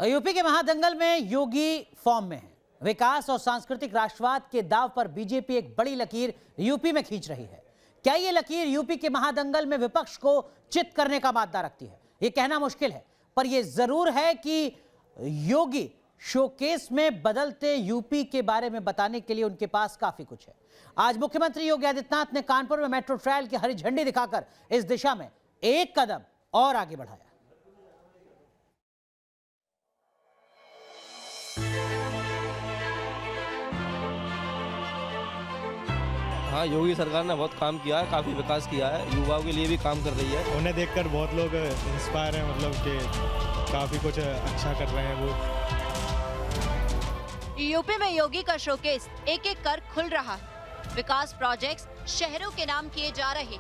UP के महादंगल में योगी form में है। विकास और सांस्कृतिक राष्ट्रवाद के दाव पर बीजेपी एक बड़ी लकीर यूपी में खींच रही है। क्या ये लकीर यूपी के महादंगल में विपक्ष को चित करने का मादा रखती है? ये कहना मुश्किल है, पर यह जरूर है कि योगी शोकेस में बदलते यूपी के बारे में बताने के लिए उनके पास काफी कुछ है। आज मुख्यमंत्री योगी आदित्यनाथ ने कानपुर में मेट्रो ट्रायल की हरी झंडी दिखाकर इस दिशा में एक कदम और आगे बढ़ाया। हाँ, योगी सरकार ने बहुत काम किया है, काफ़ी विकास किया है, युवाओं के लिए भी काम कर रही है। उन्हें देखकर बहुत लोग इंस्पायर हैं, मतलब कि काफ़ी कुछ अच्छा कर रहे हैं वो। यूपी में योगी का शोकेस एक एक कर खुल रहा है। विकास प्रोजेक्ट्स शहरों के नाम किए जा रहे,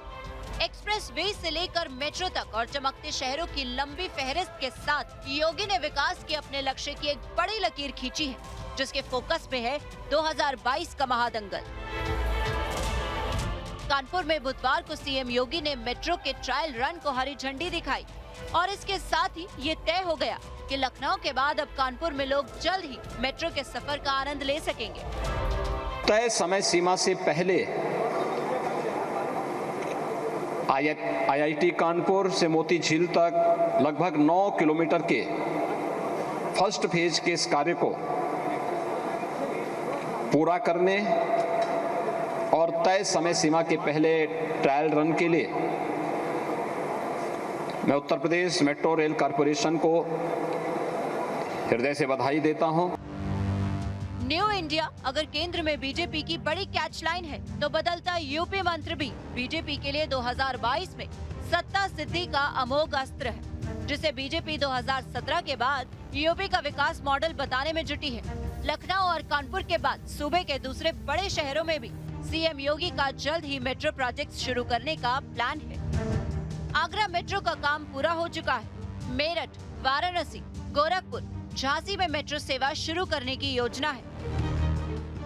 एक्सप्रेस वे से लेकर मेट्रो तक और चमकते शहरों की लंबी फहरिस्त के साथ योगी ने विकास के अपने लक्ष्य की एक बड़ी लकीर खींची है, जिसके फोकस में है 2022 का महादंगल। कानपुर में बुधवार को सीएम योगी ने मेट्रो के ट्रायल रन को हरी झंडी दिखाई और इसके साथ ही ये तय हो गया कि लखनऊ के बाद अब कानपुर में लोग जल्द ही मेट्रो के सफर का आनंद ले सकेंगे। तय समय सीमा से पहले आईआईटी कानपुर से मोती झील तक लगभग 9 किलोमीटर के फर्स्ट फेज के इस कार्य को पूरा करने और तय समय सीमा के पहले ट्रायल रन के लिए मैं Uttar Pradesh metro rail corporation को हृदय से बधाई देता हूं। न्यू इंडिया अगर केंद्र में बीजेपी की बड़ी कैच लाइन है, तो बदलता यूपी मंत्र भी बीजेपी के लिए 2022 में सत्ता सिद्धि का अमोघ अस्त्र है, जिसे बीजेपी 2017 के बाद यूपी का विकास मॉडल बताने में जुटी है। लखनऊ और कानपुर के बाद सूबे के दूसरे बड़े शहरों में भी सीएम योगी का जल्द ही मेट्रो प्रोजेक्ट शुरू करने का प्लान है। आगरा मेट्रो का काम पूरा हो चुका है। मेरठ, वाराणसी, गोरखपुर, झांसी में मेट्रो सेवा शुरू करने की योजना है।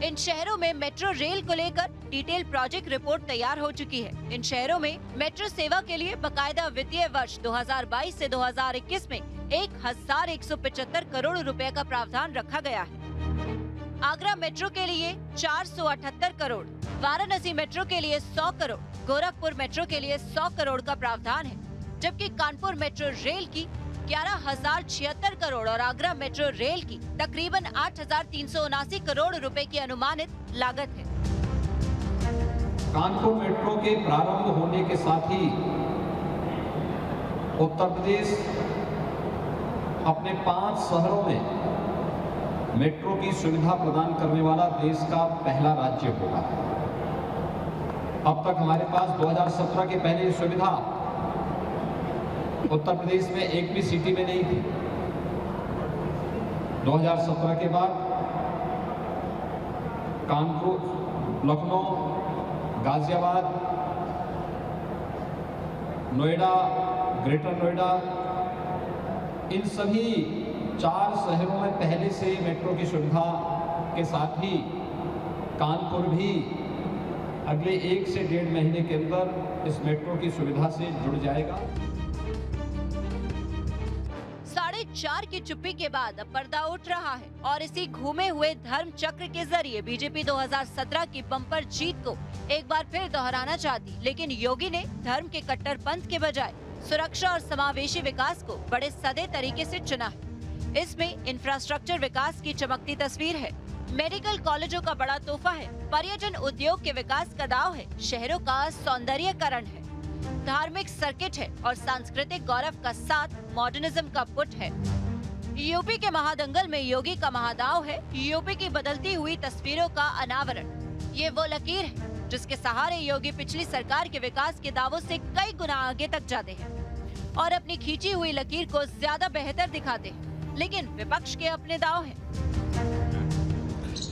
इन शहरों में मेट्रो रेल को लेकर डिटेल प्रोजेक्ट रिपोर्ट तैयार हो चुकी है। इन शहरों में मेट्रो सेवा के लिए बकायदा वित्तीय वर्ष 2022 से 2021 में 1175 करोड़ रुपए का प्रावधान रखा गया है। आगरा मेट्रो के लिए 478 करोड़, वाराणसी मेट्रो के लिए 100 करोड़, गोरखपुर मेट्रो के लिए 100 करोड़ का प्रावधान है, जबकि कानपुर मेट्रो रेल की 11,076 करोड़ और आगरा मेट्रो रेल की तकरीबन 8,379 करोड़ रुपए की अनुमानित लागत है। कानपुर मेट्रो के प्रारंभ होने के साथ ही उत्तर प्रदेश अपने 5 शहरों में मेट्रो की सुविधा प्रदान करने वाला देश का पहला राज्य होगा। अब तक हमारे पास 2017 के पहले सुविधा उत्तर प्रदेश में एक भी सिटी में नहीं थी। 2017 के बाद कानपुर, लखनऊ, गाजियाबाद, नोएडा, ग्रेटर नोएडा, इन सभी 4 शहरों में पहले से ही मेट्रो की सुविधा के साथ ही कानपुर भी अगले 1 से 1.5 महीने के अंदर इस मेट्रो की सुविधा से जुड़ जाएगा। 4.5 की चुप्पी के बाद अब पर्दा उठ रहा है और इसी घूमे हुए धर्म चक्र के जरिए बीजेपी 2017 की बम्पर जीत को एक बार फिर दोहराना चाहती, लेकिन योगी ने धर्म के कट्टरपंथ के बजाय सुरक्षा और समावेशी विकास को बड़े सदे तरीके से चुना है। इसमें इंफ्रास्ट्रक्चर विकास की चमकती तस्वीर है, मेडिकल कॉलेजों का बड़ा तोहफा है, पर्यटन उद्योग के विकास का दाव है, शहरों का सौंदर्यीकरण है, धार्मिक सर्किट है और सांस्कृतिक गौरव का साथ मॉडर्निज्म का पुट है। यूपी के महादंगल में योगी का महादाव है यूपी की बदलती हुई तस्वीरों का अनावरण। ये वो लकीर है जिसके सहारे योगी पिछली सरकार के विकास के दावों से कई गुना आगे तक जाते हैं और अपनी खींची हुई लकीर को ज्यादा बेहतर दिखाते हैं, लेकिन विपक्ष के अपने दाव हैं।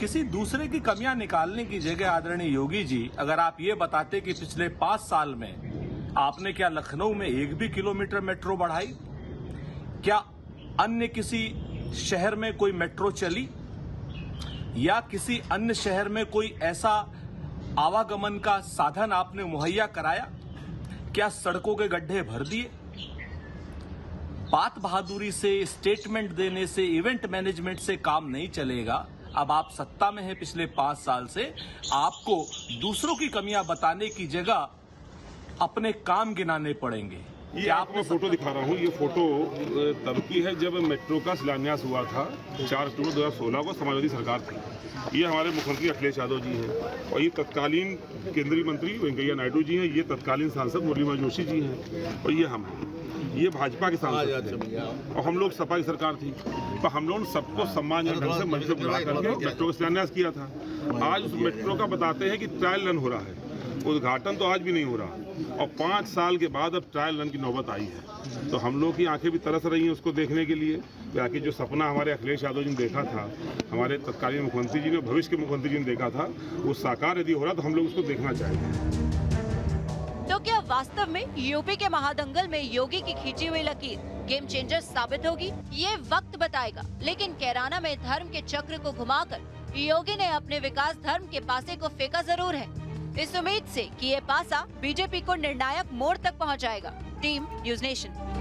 किसी दूसरे की कमियां निकालने की जगह आदरणीय योगी जी, अगर आप ये बताते कि पिछले 5 साल में आपने क्या लखनऊ में 1 भी किलोमीटर मेट्रो बढ़ाई, क्या अन्य किसी शहर में कोई मेट्रो चली या किसी अन्य शहर में कोई ऐसा आवागमन का साधन आपने मुहैया कराया, क्या सड़कों के गड्ढे भर दिए, बात बहादुरी से, स्टेटमेंट देने से, इवेंट मैनेजमेंट से काम नहीं चलेगा। अब आप सत्ता में हैं पिछले 5 साल से, आपको दूसरों की कमियां बताने की जगह अपने काम गिनाने पड़ेंगे। ये आपको फोटो दिखा रहा हूँ। ये फोटो तब की है जब मेट्रो का शिलान्यास हुआ था 4 अक्टूबर 2016 को, समाजवादी सरकार थी। ये हमारे मुख्यमंत्री अखिलेश यादव जी हैं और ये तत्कालीन केंद्रीय मंत्री वेंकैया नायडू जी हैं। ये तत्कालीन सांसद मुरलीधर जोशी जी हैं और ये हम हैं। ये भाजपा के सांसद थे और हम लोग सपा की सरकार थी, तो हम लोगों ने सबको सम्मानजनक ढंग से मंच से बुला करके मेट्रो का शिलान्यास किया था। आज उस मेट्रो का बताते हैं कि ट्रायल रन हो रहा है, उद्घाटन तो आज भी नहीं हो रहा और 5 साल के बाद अब ट्रायल रन की नौबत आई है। तो हम लोग की आंखें भी तरस रही हैं उसको देखने के लिए, ताकि जो सपना हमारे अखिलेश यादव जी ने देखा था, हमारे तत्कालीन मुख्यमंत्री जी ने, भविष्य के मुख्यमंत्री जी ने देखा था, वो साकार यदि हो रहा तो हम लोग उसको देखना चाहेंगे। तो क्या वास्तव में यूपी के महादंगल में योगी की खींची हुई लकीर गेम चेंजर साबित होगी? ये वक्त बताएगा। लेकिन कैराना में धर्म के चक्र को घुमाकर योगी ने अपने विकास धर्म के पासे को फेंका जरूर है, इस उम्मीद से कि ये पासा बीजेपी को निर्णायक मोड़ तक पहुंचाएगा। Team news nation.